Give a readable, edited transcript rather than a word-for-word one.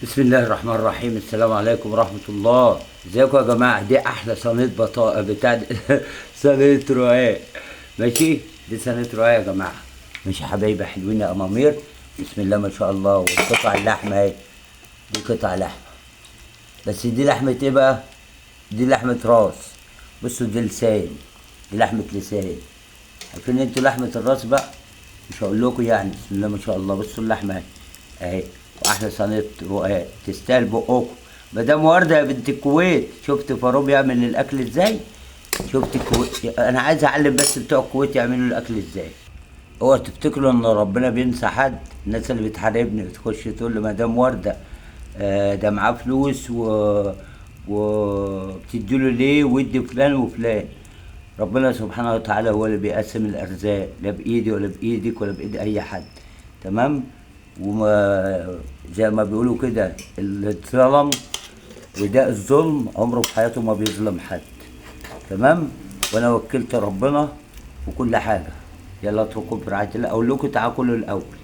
بسم الله الرحمن الرحيم. السلام عليكم ورحمة الله. ازيكم يا جماعة؟ دي أحلى صينية بطاطا صينية رقاق. ماشي، دي صينية رقاق يا جماعة. ماشي يا حبايبي حلوين يا أمامير. بسم الله ما شاء الله. وقطع اللحمة اهي، دي قطع لحمة. بس دي لحمة ايه بقى؟ دي لحمة راس. بصوا دي لسان، دي لحمة لسان. عارفين انتوا لحمة الراس بقى؟ مش هقول لكم يعني. بسم الله ما شاء الله. بصوا اللحمة اهي اهي. واحلى صينية رقاق تستاهل بقكم. مدام وردة يا بنت الكويت، شفت فاروق بيعمل الاكل ازاي؟ شفت الكويت؟ انا عايز اعلم بس بتوع الكويت يعملوا الاكل ازاي. اوعوا تفتكروا ان ربنا بينسى حد. الناس اللي بتحاربني بتخش تقول لي مدام وردة ده معاه فلوس وبتديله ليه وادي فلان وفلان. ربنا سبحانه وتعالى هو اللي بيقسم الارزاق، لا بايدي ولا بايدك ولا بايد اي حد. تمام. وما زي ما بيقولوا كده، اللي اتظلم وده الظلم عمره في حياته ما بيظلم حد. تمام. وانا وكلت ربنا في كل حاجه. يلا اتركوا برعايه الله. اقول لكم تعالوا كلوا الاول.